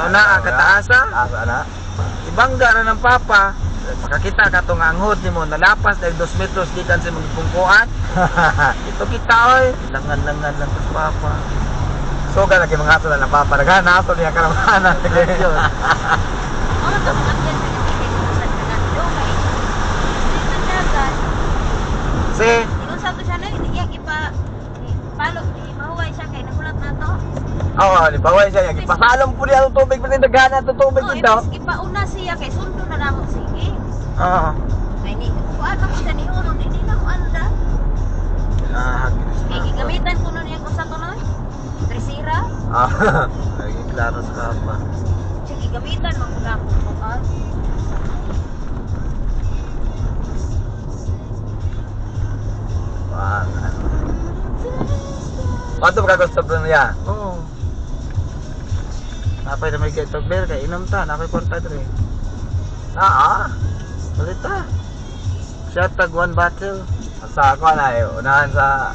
na kataasa. Asa na. Ibangga na ng papa. Makakita ka itong anghod ni mo. Nalapas dahil 2 metros di kan sa mga pungkuan. Ito kita oy. Langan-langan lang sa papa. So ka lagi mga ato na napaparaghan na ato niya karamahanan. Yun. Si Oo, libaway siya. Ipasalom po niya ang tubig pati naghahanap ng tubig dito. Ipauna siya kay sundo na lang sige. Oo. Ay ni kuan mo siya ni unon hindi na mo anda. Kay gamitan ko nun niya kung sa kuno. Tresira. Ay, klaro sa papa. Sige gamitan mo ko na bukas. Pato ka gusto pa niya? Oo. Napay na may getog beer kay inom ta, napay kwarta dre. Ulit ta. Shot tag 1 bottle. Sa ako na eh, unahan sa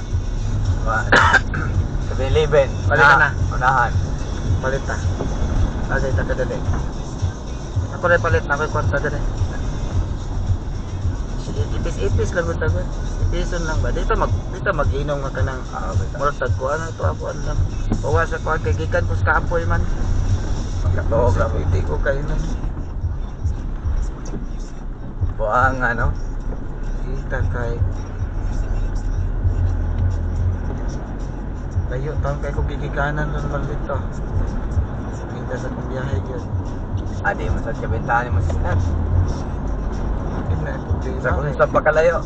7-Eleven. Balik ka na. Unahan. Palit ta. Agay ta kadali. Ako rin palit na ko'y kwarta dre. Ipis-ipis lang ko tagot. Ipison lang ba? Dito mag-inom ka ng murag tagkuan na ito ako lang. Bawas sa kuan kay gikan ko sa kapoy man. Magkatuog Sa lang. piti ko kayo nun. Buang ano? Kita kay layo taon kay kong gigikanan nun man dito. Kita sa kong biyahe yun. Adi mo sa kabintahan mo silat. Sa kung sa Sa pagkalayo.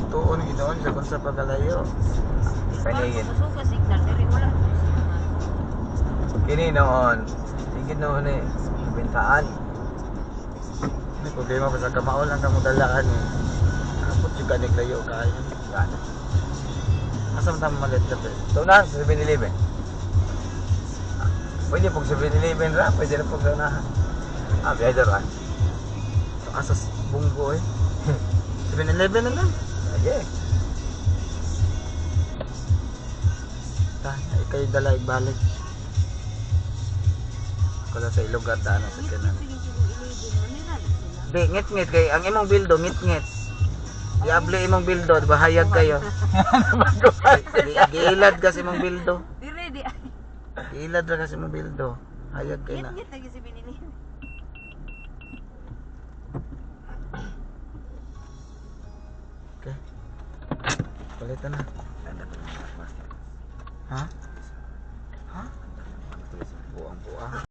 tuon ginoon sa kung sa pagkalayo. Panigin. Susuka signal diri wala. Kini noon. Sige noon eh. Kabintaan. May problema pa sa kamaol ang kamudalaan eh. Kapot yung kanig layo kayo. Gana. Asa man tama malit ka pe? So unahan sa 7-Eleven. Pwede pong 7-Eleven ra. Pwede na pong unahan. Bihay daruan. Asas bunggo eh. 7-Eleven na lang. Sige. Ta, ikay dala balik. Ako lang sa ilog at daan sa kanan. Di, ngit-ngit kay ang imong bildo, ngit-ngit. Diable imong bildo, bahayag kayo. Giilad kasi imong bildo. Dire di. Giilad ra kasi imong bildo. Hayag kayo na. Git lagi si binili. Okay. Palitan na. Ha? Ha? Buang-buang.